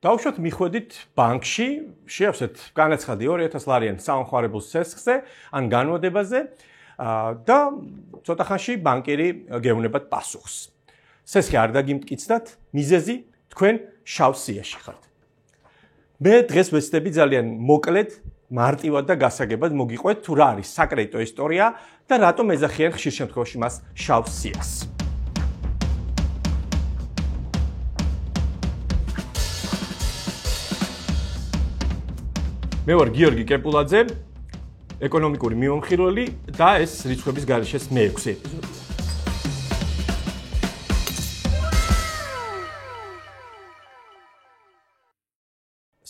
დავუშვათ მიხვედით ბანკში, შეავსეთ განაცხადი 2000 ლარიან სამხარებულ სესხზე ან განმოდებაზე და ცოტა ხანში ბანკირი გეუბნებათ პასუხს. სესხი არ დაგიმტკიცდათ, მიზეზი თქვენ შავ სიაში ხართ. მე დღეს ვეცდები ძალიან მოკლედ, მარტივად და გასაგებად მოგიყვეთ თუ რა არის საკრედიტო ისტორია და რატომ ეძახიან ხშირ შემთხვევაში მას შავ სიას. მე ვარ გიორგი კეპულაძე, ეკონომიკური მიმომხილველი და ეს რიცხვების გარეშეც მე-6 ეპიზოდი.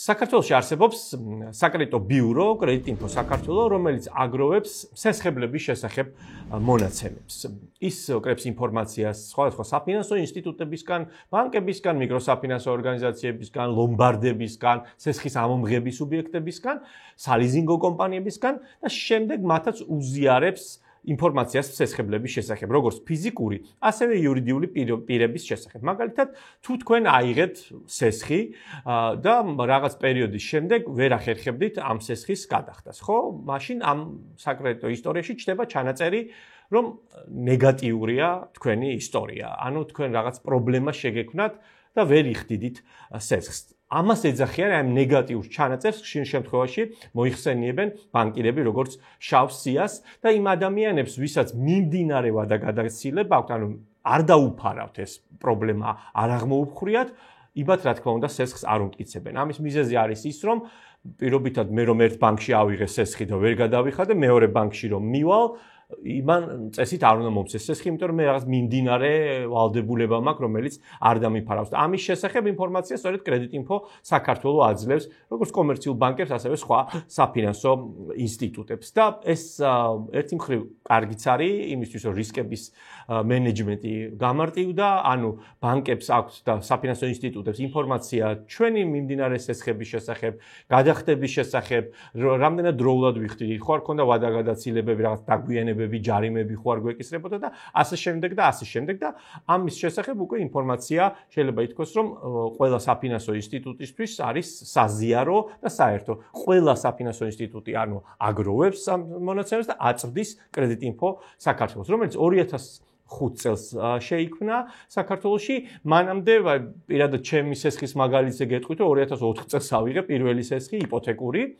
საქართველოში არსებობს საკრედიტო ბიურო, კრედიტინფო საქართველო, რომელიც აგროვებს სესხებლების შესახებ მონაცემებს. ის კრებს ინფორმაციას სხვადასხვა საფინანსო ინსტიტუტებისგან, ბანკებისგან, მიკროსაფინანსო ორგანიზაციებისგან, ლომბარდებისგან, სესხის ამომღების სუბიექტებისგან, სალიზინგო კომპანიებისგან და შემდეგ მათაც უზიარებს ინფორმაციას სესხებლების შესახებ, როგორც ფიზიკური, ასევე იურიდიული პირების შესახებ. მაგალითად, თუ თქვენ აიღეთ სესხი და რაღაც პერიოდის შემდეგ ვერ ახერხებდით ამ სესხის გადახდას, ხო? მაშინ ამ საკრედიტო ისტორიაში ჩნდება ჩანაწერი, რომ ნეგატიურია თქვენი ისტორია. ანუ თქვენ რაღაც პრობლემა შეგექმნათ და ვერ იხდიდით სესხს. ამას ეძახიან ამ ნეგატიურ ჩანაწერს ხშირ შემთხვევაში მოიხსენიებენ ბანკირები როგორც შავ სიას და იმ ადამიანებს, ვისაც მიმდინარე ვადაგადაცილება აქვთ, ანუ არ დაუფარავთ ეს პრობლემა, არ აღმოუფხრიათ, იბათ რა თქმა უნდა სესხს არ უმტკიცებენ. ამის მიზეზი არის ის, რომ პირობითად მე რომ ერთ ბანკში ავიღე სესხი და ვერ გადავიხადე, მეორე ბანკში რომ მივალ იმან წესით არ უნდა მომცეს სესხი, იმიტომ რომ მე რაღაც მიმდინარე ვალდებულება მაქვს, რომელიც არ დამიფარავს. და ამის შესახებ ინფორმაცია სწორედ კრედიტინფო საქართველო აძლევს, როგორც კომერციულ ბანკებს, ასევე სხვა საფინანსო ინსტიტუტებს. და ეს ერთი მხრივ კარგიც არის იმისთვის, რომ რისკების მენეჯმენტი გამარტივდა, ანუ ბანკებს აქვს და საფინანსო ინსტიტუტებს ინფორმაცია ჩვენი მიმდინარე სესხების შესახებ, გადახდების შესახებ, რამდენად დროულად ვიხდით, ხო არ ქონდა ვადაგადაცილებები, რაღაც დაგვიანებები, ჯარიმები ხო არ გვეკისრებოდა და ასე შემდეგ და ასე შემდეგ და ამის შესახებ უკვე ინფორმაცია შეიძლება ითქვას, რომ ყველა საფინანსო ინსტიტუტისთვის არის საზიარო და საერთო. ყველა საფინანსო ინსტიტუტი ანუ აგროვებს ამ მონაცემებს და აწვდის კრედიტინფო საქართველოს, რომელიც 2005 წელს შეიქმნა საქართველოში. მანამდე პირადად ჩემი სესხის მაგალითზე გეტყვით, რომ 2004 წელს ავიღე პირველი სესხი იპოთეკური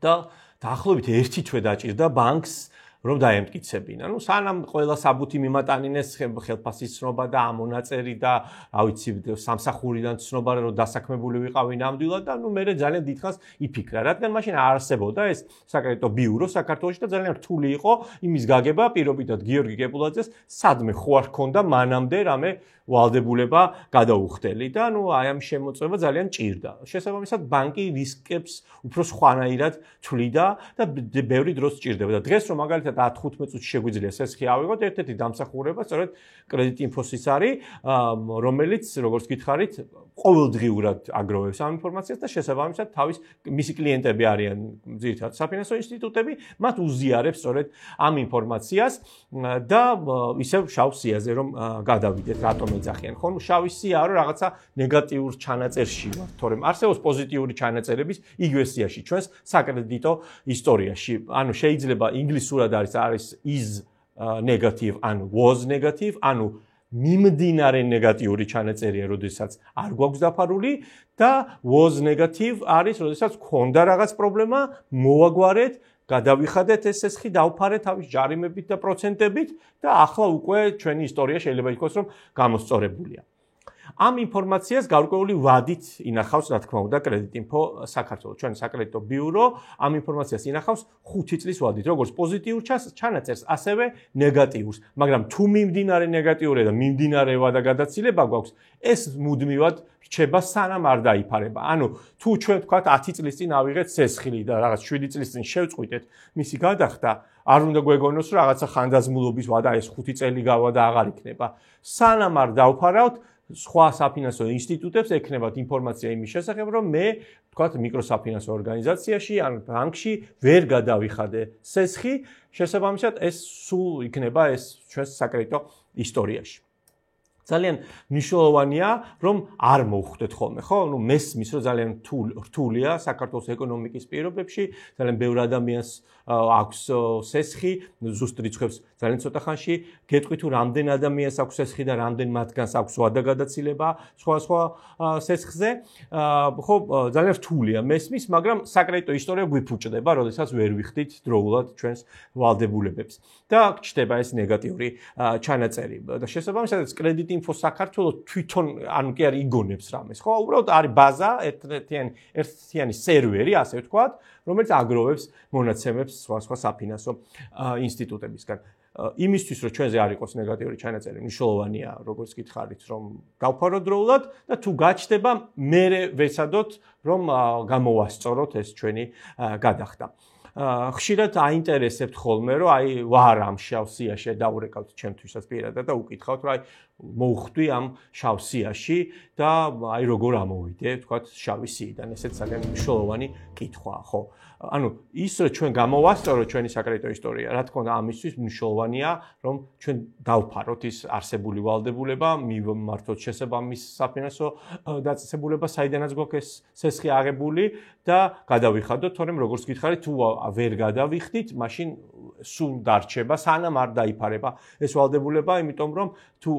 და დაახლოებით 1 თვე დაჭირდა ბანკს რომ დაემტკიცებინა. ნუ სანამ ყველა საბუთი მიმატანინეს ხელფასის ცნობა და ამონაწერი და რა ვიცი სამსახურიდან ცნობა რომ დასაქმებული ვიყავი ნამდვილად და ნუ მე ძალიან დიდხანს იფიქრა, რადგან მაშინ არ არსებობდა ეს საკრედიტო ბიურო საქართველოში და ძალიან რთული იყო იმის გაგება პირობითად გიორგი კეპულაძეს სადმე ხო არ ქონდა მანამდე რამე ვალდებულება გადაუხდელი და ნუ აი ამ შემოწმება ძალიან ჭირდა. შესაბამისად ბანკი რისკებს უფრო სხვანაირად თვლიდა და ბევრი დროს ჭირდება და დღეს რომ მაგალითად 10-15 წუთში შეგვიძლია სესხი ავიღოთ, ერთ-ერთი დამსახურება სწორედ კრედიტინფოსის არის, რომელიც როგორც გითხარით, ყოველდღიურად აგროვებს ამ ინფორმაციას და შესაბამისად თავის მისი კლიენტები არიან ძირითადად საფინანსო ინსტიტუტები, მათ უზიარებს სწორედ ამ ინფორმაციას და ისევ შავ სიაზე რომ გადავიდეთ, რატომ ეძახიან. ხო, შავი სია რომ რაღაცა ნეგატიურ ჩანაწერში ვარ, თორემ არსებობს პოზიტიური ჩანაწერების იგივე სიაში ჩვენს საკრედიტო ისტორიაში. ანუ შეიძლება ინგლისურად არის is negative ანუ was negative, ანუ მიმდინარე ნეგატიური ჩანაწერია, როდესაც არ გვაქვს დაფარული და was negative არის, როდესაც ქონდა რაღაც პრობლემა, მოვაგვარეთ, გადავიხადეთ ეს სესხი, დავფარეთ თავის ჯარიმებით და პროცენტებით და ახლა უკვე ჩვენი ისტორია შეიძლება ითქვას, რომ გამოსწორებულია. ამ ინფორმაციას გარკვეული ვადით ინახავს, რა თქმა უნდა, კრედიტინფო საქართველოს. ჩვენ საკრედიტო ბიურო ამ ინფორმაციას ინახავს 5 წლის ვადით, როგორც პოზიტიურ ჩანაწერს, ასევე ნეგატიურს. მაგრამ თუ მიმდინარე ნეგატიურია და მიმდინარე ვადაგადაცილება გვაქვს, ეს მუდმივად რჩება სანამ არ დაიფარება. ანუ თუ ჩვენ თქვათ 10 წლის წინ ავიღეთ სესხილი და რაღაც 7 წლის წინ შევწყვიტეთ მისი გადახდა, არ უნდა გვეგონოს, რომ რაღაცა ხანდაზმულობის ვადა ეს 5 წელი გავა და აღარ იქნება. სანამ არ დავფარავთ სხვა საფინანსო ინსტიტუტებს ექნებათ ინფორმაცია იმის შესახებ, რომ მე, თქვათ, მიკროსაფინანსო ორგანიზაციაში ან ბანკში ვერ გადავიხადე სესხი, შესაბამისად ეს სულ იქნება ეს ჩვენს საკრედიტო ისტორიაში. ძალიან მნიშვნელოვანია, რომ არ მოვხვდეთ ხოლმე, ხო? ნუ მესმის, რომ ძალიან რთულია საქართველოს ეკონომიკის პირობებში, ძალიან ბევრ ადამიანს აქვს სესხი, ზუსტ რიცხვებს ძალიან ცოტა ხანში გეტყვი თუ რამდენ ადამიანს აქვს სესხი და რამდენ მათგანს აქვს ვადაგადაცილება სხვა სესხზე. ხო, ძალიან რთულია მესმის, მაგრამ საკრედიტო ისტორია გვიფუჭდება, როდესაც ვერ ვიხდით დროულად ჩვენს ვალდებულებებს. და გჩნდება ეს ნეგატიური ჩანაწერი. და შესაბამისად კრედიტინფო საქართველოს თვითონ ანუ კი არ იგონებს რამეს, ხო? უბრალოდ არის ბაზა, ერთიანი სერვერი, ასე ვთქვათ, რომელიც აგროვებს მონაცემებს სხვა საფინანსო ინსტიტუტებისგან. იმისთვის რომ ჩვენზე არ იყოს ნეგატიური ჩანაწერი, მნიშვნელოვანია, როგორც გითხარით, რომ გავფაროთ დროულად და თუ გაჩნდება, მერე ვეცადოთ, რომ გამოვასწოროთ ეს ჩვენი გადახდა. ხშირად აინტერესებთ ხოლმე, რომ აი ვარ ამ შავ სიაში დაურეკავთ ჩემთვისაც პირადად და უკითხავთ, რომ აი მოვხვდი ამ შავ სიაში და აი როგორ ამოვიდე, თქვათ, შავი სიიდან. ესეც ძალიან მნიშვნელოვანი კითხვაა, ხო? ანუ ის რომ ჩვენ გამოვასწოროთ ჩვენი საკრედიტო ისტორია, რა თქმა უნდა, ამისთვის მნიშვნელოვანია, რომ ჩვენ დავფაროთ ის არსებული ვალდებულება, მივმართოთ შესაბამის საფინანსო დაწესებულება, საიდანაც გვაქვს ეს სესხი აღებული და გადავიხადოთ, თორემ როგორც გითხარით, თუ ვერ გადავიხდით, მაშინ სულ დარჩება, სანამ არ დაიფარება ეს ვალდებულება, იმიტომ რომ თუ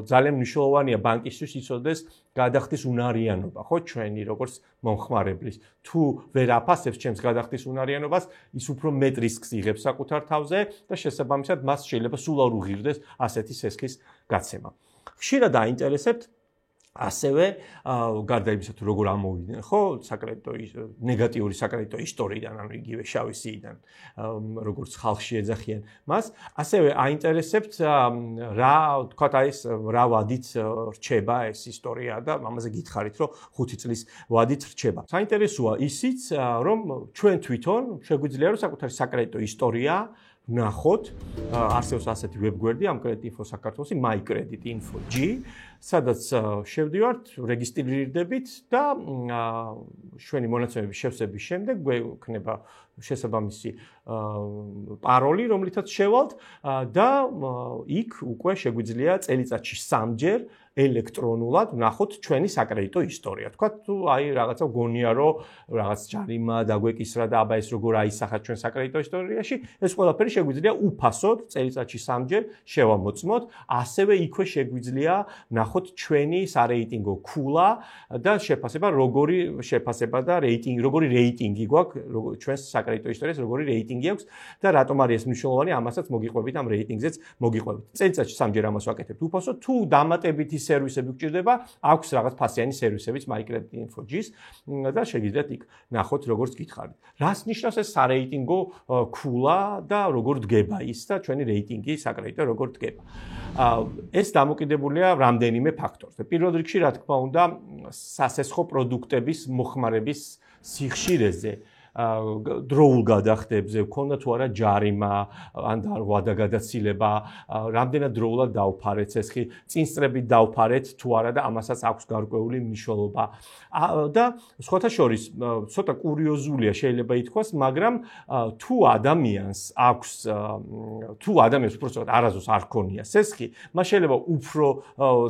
ძალიან მნიშვნელოვანია ბანკისთვის იცოდეს გადახდის უნარიანობა, ხო, ჩვენი როგორც მომხმარებლის. თუ ვერ აფასებს ჩემს გადახდის უნარიანობას, ის უფრო მეტ რისკს იღებს საკუთარ თავზე და შესაბამისად მას შეიძლება სულ არ უღირდეს ასეთი სესხის გაცემა. ხშირად აინტერესებთ ასევე გარდა იმისა თუ როგორ ამოვიდნენ, ხო, საკრედიტო ნეგატიური საკრედიტო ისტორიიდან, ანუ იგივე შავი სიიდან, როგორც ხალხში ეძახიან მას, ასევე აინტერესებთ რა, თქვათ, აი ეს რა ვადით რჩება ეს ისტორია და ამაზე გითხარით, რომ 5 წლის ვადით რჩება. საინტერესოა ისიც, რომ ჩვენ თვითონ შეგვიძლია რომ საკუთარი საკრედიტო ისტორია ნახოთ, არსებობს ასეთი ვებგვერდი ამ კრედიტინფო საქართველოსი mycreditinfo.g, სადაც შევდივართ, რეგისტრირდებით და ჩვენი მონაცემების შევსების შემდეგ გვექნება შესაბამისი პაროლი, რომლითაც შევალთ და იქ უკვე შეგვიძლია წელიწადში 3-ჯერ ელექტრონულად ვნახოთ ჩვენი საკრედიტო ისტორია. თქვათ, თუ აი რაღაცა გონია, რომ რაღაც ჯარიმა დაგვეკისრა და აბა ეს როგორ აისახა ჩვენ საკრედიტო ისტორიაში, ეს ყველაფერი შეგვიძლია უფასოდ წელიწადში 3-ჯერ შევამოწმოთ. ასევე იქვე შეგვიძლია ვნახოთ ჩვენი სარეიტინგო ქულა და შეფასება, როგორი შეფასება და რეიტინგი, როგორი რეიტინგი გვაქვს ჩვენს საკრედიტო ისტორიას, როგორი რეიტინგი აქვს და რატომ არის ეს მნიშვნელოვანი, ამასაც მოგიყვებით, ამ რეიტინგზეც მოგიყვებით. წელიწადში 3-ჯერ ამას ვაკეთებთ უფასოდ. თუ დამატებითი სერვისები გჭირდება, აქვს რაღაც ფასიანი სერვისებიც mycreditinfo.g-ს და შეგიძლიათ იქ ნახოთ, როგორც გითხარით. რას ნიშნავს ეს სარეიტინგო ქულა და როგორ დგება ის და ჩვენი რეიტინგი საკრედიტო როგორ დგება. ეს დამოკიდებულია რამდენიმე ფაქტორზე. პირველ რიგში, რა თქმა უნდა, სასესხო პროდუქტების მოხმარების სიხშირეზე, დროულ გადახდებზე, ქონდა თუ არა ჯარიმა, ან ვადაგადაცილება, რამდენად დროულად დავფარეთ სესხი, წინსწრებით დავფარეთ თუ არა და ამასაც აქვს გარკვეული მნიშვნელობა. და სხვათა შორის, ცოტა კურიოზულია შეიძლება ითქვას, მაგრამ თუ ადამიანს უბრალოდ არასდროს არ ქონია სესხი, მას შეიძლება უფრო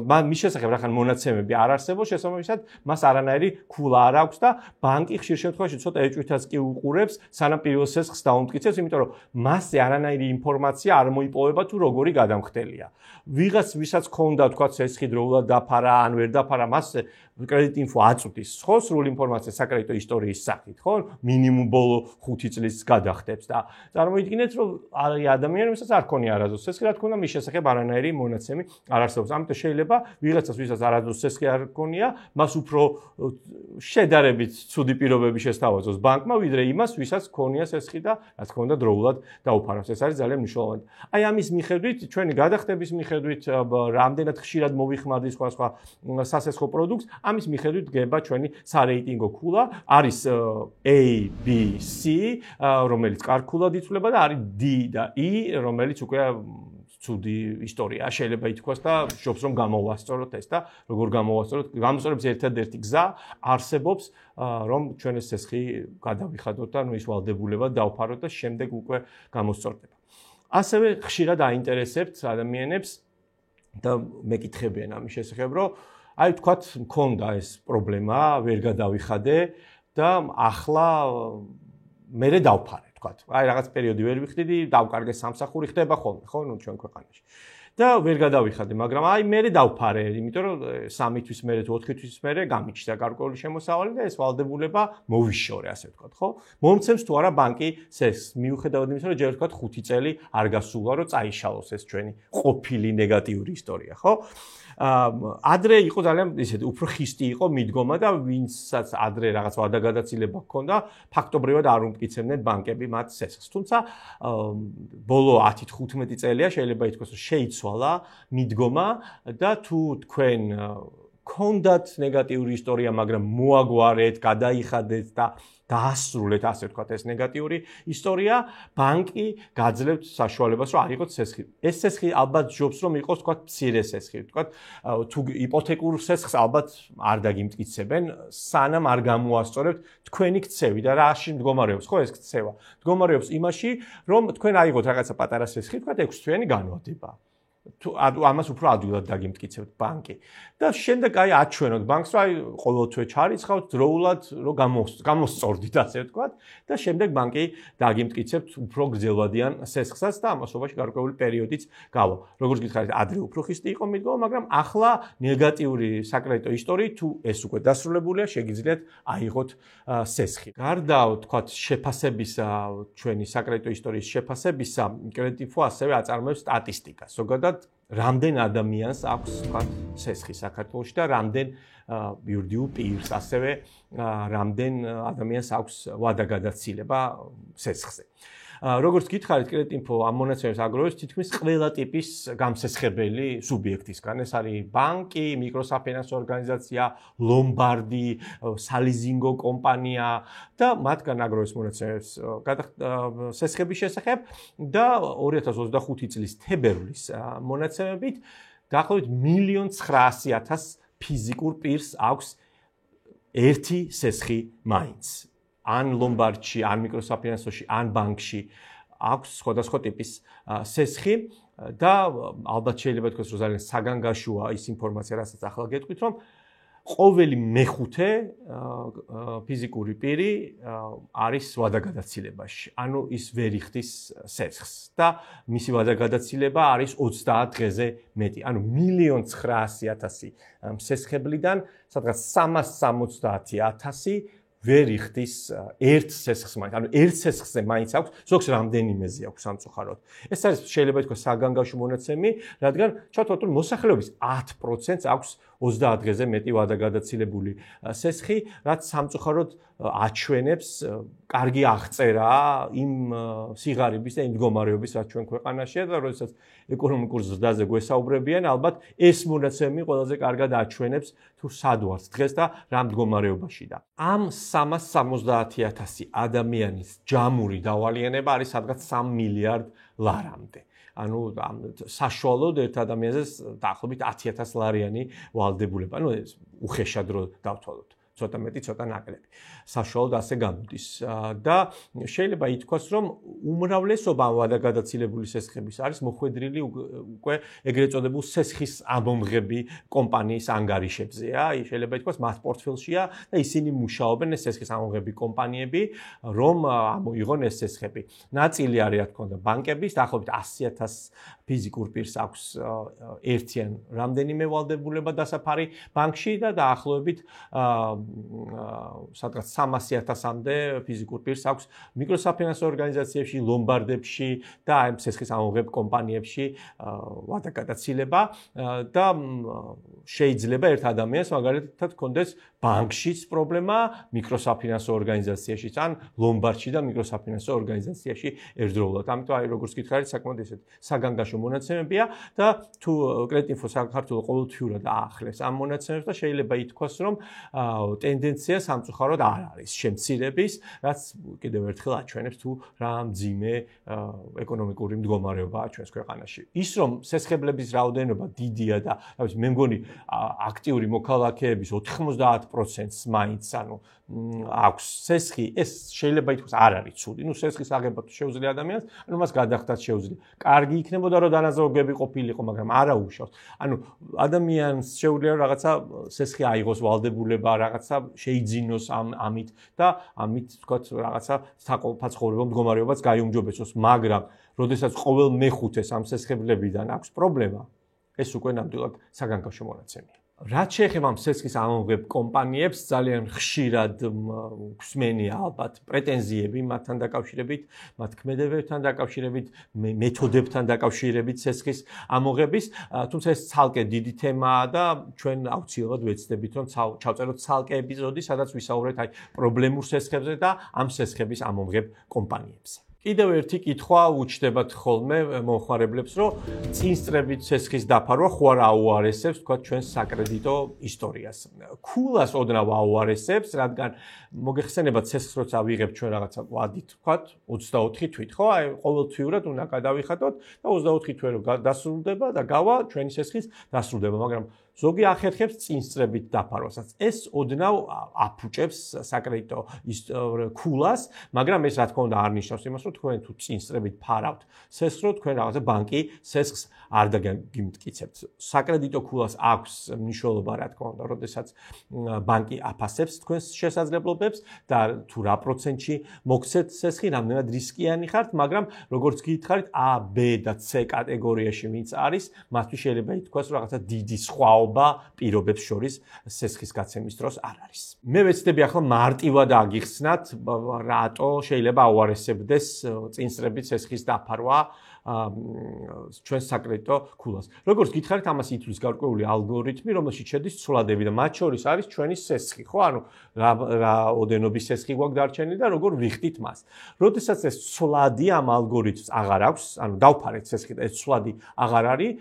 მის შესახებ რახან მონაცემები არ არსებობს, შესაბამისად, მას არანაირი ქულა არ აქვს და ბანკი ხშირ შემთხვევაში ცოტა ეჭვითაც კი უყურებს, სანამ პირველ სესხს დაუმტკიცებს, იმიტომ რომ მასზე არანაირი ინფორმაცია არ მოიპოვება თუ როგორი გადამხდელია. ვიღაც ვისაც ქონდა თქვა სესხი დროულად დაფარა, ან ვერ დაფარა, მასზე კრედიტინფო აწვდის, ხო, სრულ ინფორმაციას საკრედიტო ისტორიის სახით, ხო, მინიმუმ ბოლო 5 წლის გადახდებს და წარმოიდგინეთ, რომ არის ადამიანი, ვისაც არ ქონია არასდროს სესხი, რა თქმა უნდა, მის შესახებ არანაირი მონაცემი არ არსებობს. ამიტომ შეიძლება ვიღაცას, ვისაც არასდროს სესხი არ ქონია, მას უფრო შედარებით ცუდი პირობები შესთავაზოს ბანკმა, ვიდრე იმას, ვისაც ქონია სესხი და რა თქმა უნდა, დროულად დაუფაროს. ეს არის ძალიან მნიშვნელოვანი. აი ამის მიხედვით, ჩვენი გადახდების მიხედვით, რამდენად ხშირად მოვიხმარდით სხვა სასესხო პროდუქტს, ამის მიხედვით დგება ჩვენი სარეიტინგო ქულა, არის A, B, C, რომელიც კარგულად ითვლება და არის D და E, რომელიც უკვე ცუდი ისტორია შეიძლება ითქვას და შობს რომ გამოვასწოროთ ეს და როგორ გამოვასწოროთ, გამოსწორების ერთადერთი გზა არსებობს, რომ ჩვენ ეს სესხი გადავიხადოთ და ის ვალდებულება დავფაროთ და შემდეგ უკვე გამოსწორდება. ასევე ხშირად აინტერესებთ ადამიანებს და მეკითხებიან ამის შესახებ, რომ აი თქვათ მქონდა ეს პრობლემა, ვერ გადავიხადე და ახლა მერე დავფარე, თქვათ. აი რაღაც პერიოდი ვერ ვიხდიდი, დავკარგე სამსახური ხდება ხოლმე, ხო, ნუ ჩვენ ქვეყანაში. და ვერ გადავიხადე, მაგრამ აი მერე დავფარე, იმიტომ რომ 3 თვის მერე თუ 4 თვის მერე გამიჩნდა გარკვეული შემოსავალი და ეს ვალდებულება მოვიშორე, ასე ვთქვათ, ხო? მომცემს თუ არა ბანკი სესხს, მიუხედავად იმისა, რომ ჯერ ვთქვათ 5 წელი არ გასულა, რომ წაიშალოს ეს ჩვენი ყოფილი ნეგატიური ისტორია, ხო? ადრე იყო ძალიან ისეთი უფრო ხისტი იყო მიდგომა და ვინცაც ადრე რაღაც ვადაგადაცილება ჰქონდა, ფაქტობრივად არ უმტკიცებდნენ ბანკები მათ სესხს. თუმცა ბოლო 10-15 წელია შეიძლება ითქვას, რომ შეიცვალა მიდგომა და თუ თქვენ გქონდათ ნეგატიური ისტორია, მაგრამ მოაგვარეთ, გადაიხადეთ და დაასრულეთ, ასე ვთქვათ, ეს ნეგატიური ისტორია, ბანკი გაძლევთ საშუალებას, რომ აიღოთ სესხი. ეს სესხი ალბათ ჯობს, რომ იყოს, ვთქვათ, მცირე სესხი, ვთქვათ, თუ იპოთეკურ სესხს ალბათ არ დაგიმტკიცებენ, სანამ არ გამოასწორებთ თქვენი ქცევი და რაში მდგომარეობს, ხო, ეს ქცევა. მდგომარეობს იმაში, რომ თქვენ აიღოთ რაღაცა პატარა სესხი, ვთქვათ, 6 თვიანი განმავლობა. თუ ამას უფრო ადვილად დაგიმტკიცებთ ბანკი. და შემდეგ აი აჩვენოთ ბანკს, რომ აი ყოველთვე ჩარიცხავთ დროულად, რომ გამოსწორდით, ასე ვთქვათ, და შემდეგ ბანკი დაგიმტკიცებთ უფრო გრძელვადიან სესხსაც და ამასობაში გარკვეული პერიოდიც გავა. როგორც გითხარით, ადრე უფრო ხისტი იყო მიდგომა, მაგრამ ახლა ნეგატიური საკრედიტო ისტორიით თუ ეს უკვე დასრულებულია, შეგიძლიათ აიღოთ სესხი. გარდა ვთქვათ შეფასებისა, ჩვენი საკრედიტო ისტორიის შეფასებისა, კრედიტინფო ასევე აწარმოებს სტატისტიკას. ზოგადად რამდენ ადამიანს აქვს თქვათ სესხი საქართველოში და რამდენ იურიდიულ პირს, ასევე რამდენ ადამიანს აქვს ვადაგადაცილება სესხზე. როგორც გითხარით, კრედიტინფო ამ მონაცემებს აგროვებს თითქმის ყველა ტიპის გამსესხებელი სუბიექტისგან. ეს არის ბანკი, მიკროსაფინანსო ორგანიზაცია, ლომბარდი, სალიზინგო კომპანია და მათგან აგროვებს მონაცემებს სესხების შესახებ და 2025 წლის თებერვლის მონაცემებით დაახლოებით 1,900,000 ფიზიკურ პირს აქვს ერთი სესხი მაინც. ან ლომბარდში, ან მიკროსაფინანსოში, ან ბანკში აქვს სხვადასხვა ტიპის სესხი და ალბათ შეიძლება თქვას, რომ ძალიან საგანგაშოა ის ინფორმაცია, რასაც ახლა გეტყვით, რომ ყოველი მეხუთე ფიზიკური პირი არის ვადაგადაცილებაში. ანუ ის ვერ იხდის სესხს და მისი ვადაგადაცილება არის 30 დღეზე მეტი. ანუ 1,900,000 სესხებლიდან სადღაც 370,000 ვერ იხდის ერთ სესხს მაინც, ანუ ერთ სესხზე მაინც აქვს, ზოგს რამდენიმეზე აქვს სამწუხაროდ. ეს არის შეიძლება ითქვას საგანგაშო მონაცემი, რადგან ჩავთვალოთ, რომ მოსახლეობის 10%-ს აქვს 30 დღეზე მეტი ვადაგადაცილებული სესხი, რაც სამწუხაროდ აჩვენებს კარგი აღწერა იმ სიღარიბის და იმ მდგომარეობის, რაც ჩვენ ქვეყანაშია და როდესაც ეკონომიკურ ზრდაზე გვესაუბრებიან, ალბათ ეს მონაცემი ყველაზე კარგად აჩვენებს თუ სად ვართ დღეს და რა მდგომარეობაში და ამ 370,000 ადამიანის ჯამური დავალიანება არის სადღაც 3 მილიარდ ლარამდე. ანუ საშუალოდ ერთ ადამიანზე დაახლოებით 10,000 ლარიანი ვალდებულება. ანუ ეს უხეშად რო დავთვალოთ. ცოტა მეტი, ცოტა ნაკლები. საშუალოდ ასე გამოდის. და შეიძლება ითქვას, რომ უმრავლესობა ვადაგადაცილებული სესხების არის მოხვედრილი უკვე ეგრეთ წოდებულ სესხის ამომღები კომპანიის ანგარიშებზეა. შეიძლება ითქვას, მათ პორტფელშია და ისინი მუშაობენ ეს სესხის ამომღები კომპანიები, რომ ამოიღონ ეს სესხები. ნაწილი არის, რა თქმა უნდა, ბანკების, დაახლოებით 100,000 ფიზიკურ პირს აქვს ერთიან რამდენიმე ვალდებულება დასაფარი ბანკში და დაახლოებით სადღაც 300,000-მდე ფიზიკურ პირს აქვს მიკროსაფინანსო ორგანიზაციებში, ლომბარდებში და აი სესხის ამომღებ კომპანიებში ვადაგადაცილება და შეიძლება ერთ ადამიანს მაგალითად ჰქონდეს ბანკშიც პრობლემა, მიკროსაფინანსო ორგანიზაციაშიც ან ლომბარდში და მიკროსაფინანსო ორგანიზაციაში ერთდროულად. ამიტომ აი როგორც გითხარით, საკმაოდ ისეთი საგანგაშო მონაცემებია და თუ კრედიტინფო საქართველოს ყოველთვიურად აახლებს ამ მონაცემებს და შეიძლება ითქვას, რომ ტენდენცია სამწუხაროდ არ არის შემცირების, რაც კიდევ ერთხელ აჩვენებს თუ რა მძიმე ეკონომიკური მდგომარეობაა ჩვენს ქვეყანაში. ის რომ სესხებლების რაოდენობა დიდია და მე მგონი აქტიური მოქალაქეების 90%-ს მაინც აქვს სესხი, ეს შეიძლება ითქვას არ არის ცუდი. სესხის აღება თუ შეუძლია ადამიანს, მას გადახდაც შეუძლია. კარგი იქნებოდა რომ დანაზოგები ყოფილიყო, მაგრამ არა უშავს. ადამიანს შეუძლია რაღაცა სესხი აიღოს ვალდებულება, რაღაცა შეიძინოს ამით და ამით ვთქვათ რაღაცა საყოფა ცხოვრება მდგომარეობაც გაიუმჯობესოს, მაგრამ როდესაც ყოველ მეხუთეს ამ სესხებლებიდან აქვს პრობლემა, ეს უკვე ნამდვილად საგანგაშო მონაცემია. რაც შეეხება ამ სესხის ამომღებ კომპანიებს, ძალიან ხშირად გვსმენია ალბათ პრეტენზიები მათთან დაკავშირებით, მათ ქმედებებთან დაკავშირებით, მეთოდებთან დაკავშირებით სესხის ამოღების, თუმცა ეს ცალკე დიდი თემაა და ჩვენ აუცილებლად ვეცდებით რომ ჩავწეროთ ცალკე ეპიზოდი, სადაც ვისაუბრეთ პრობლემურ სესხებზე და ამ სესხების ამომღებ კომპანიებზე. კიდევ ერთი კითხვა უჩნდებათ ხოლმე მომხმარებლებს, რომ წინსწრებით სესხის დაფარვა ხო არ აუარესებს, თქვა ჩვენს საკრედიტო ისტორიას. ქულას ოდნავ აუარესებს, რადგან მოგეხსენებათ სესხს როცა ვიღებთ ჩვენ რაღაცა ვადით, თქვა 24 თვით, ხო? აი ყოველთვიურად უნდა გადავიხატოთ და 24 თვე რო დასრულდება და გავა ჩვენი სესხის დასრულდება, მაგრამ ზოგი ახერხებს წინსწრებით დაფარვასაც. ეს ოდნავ აფუჭებს საკრედიტო ქულას, მაგრამ ეს რა თქმა უნდა არ ნიშნავს იმას, რომ თქვენ თუ წინსწრებით ფარავთ სესხს, რომ თქვენ რაღაცა ბანკი სესხს არ დაგიმტკიცებთ. საკრედიტო ქულას აქვს მნიშვნელობა, რა თქმა უნდა, როდესაც ბანკი აფასებს თქვენს შესაძლებლობებს და თუ რა პროცენტში მოგცეთ სესხი, რამდენად რისკიანი ხართ, მაგრამ როგორც გითხარით, A, B და C კატეგორიაში ვინც არის, მათთვის შეიძლება ითქვას, რომ რაღაცა დიდი სხვა პირობებს შორის სესხის გაცემის დროს არ არის. მე ვეცდები ახლა მარტივად აგიხსნათ, რატო შეიძლება აუარესებდეს წინსწრებით სესხის დაფარვა ჩვენს საკრედიტო ქულას. როგორც გითხარით, ამას ითვლის გარკვეული ალგორითმი, რომელშიც შედის ცვლადები და მათ შორის არის ჩვენი სესხი, ხო? რა ოდენობის სესხი გვაქვს დარჩენილი და როგორ ვიხდით მას. როდესაც ეს ცვლადი ამ ალგორითმს აღარ აქვს, დავფარეთ სესხი და ეს ცვლადი აღარ არის,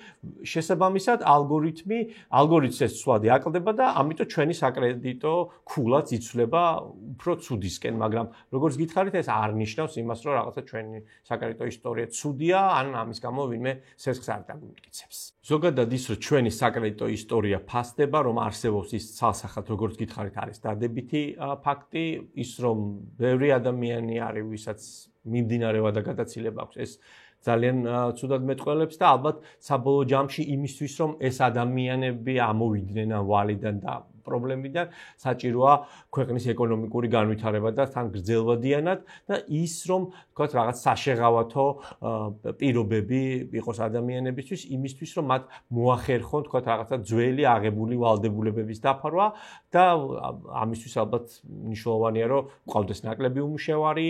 შესაბამისად ალგორითმს ეს ცვლადი აკლდება და ამიტომ ჩვენი საკრედიტო ქულაც იცვლება უფრო ცუდისკენ, მაგრამ როგორც გითხარით, ეს არ ნიშნავს იმას, რომ რაღაცა ჩვენი საკრედიტო ისტორია ცუდია, ან ამის გამო ვინმე სესხს არ დაგიმტკიცებს. ზოგადად ის, რომ ჩვენი საკრედიტო ისტორია ფასდება, რომ არსებობს ის ცალსახად, როგორც გითხარით, არის დადებითი ფაქტი, ის რომ ბევრი ადამიანი არის, ვისაც მიმდინარეობა და გადაცილება აქვს, ეს ძალიან ცუდად მეტყველებს და ალბათ საბოლოო ჯამში იმისთვის, რომ ეს ადამიანები ამოვიდნენ ამ ვალიდან და პრობლემიდან, საჭიროა ქვეყნის ეკონომიკური განვითარება და თან გრძელვადიანად და ის, რომ თქვათ რაღაც საშეღავათო პირობები იყოს ადამიანებისთვის, იმისთვის, რომ მათ მოახერხონ, თქვათ რაღაცა ძველი აღებული ვალდებულებების დაფარვა და ამისთვის ალბათ მნიშვნელოვანია, რომ ყავდეს ნაკლები უმუშევარი,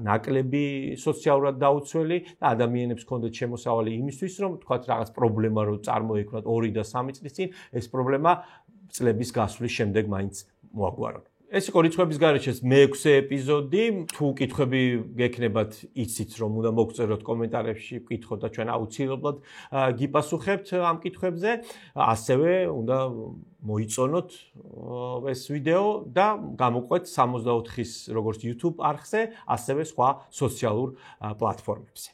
ნაკლები სოციალურად დაუცველი და ადამიანებს ჰქონდეთ შემოსავალი იმისთვის, რომ თქვათ რაღაც პრობლემა რო წარმოექმნათ 2 და 3 წლის წინ, ეს პრობლემა წლების გასვლის შემდეგ მაინც მოაგვარონ. ეს იყო რიცხვების გარეშეს მე-6 ეპიზოდი. თუ კითხვები გექნებათ, იცით რომ უნდა მოგწეროთ კომენტარებში, ვკითხოთ და ჩვენ აუცილებლად გიპასუხებთ ამ კითხვებზე. ასევე უნდა მოიწონოთ ეს ვიდეო და გამოყვეთ 64-ის როგორც YouTube არხზე, ასევე სხვა სოციალურ პლატფორმებზე.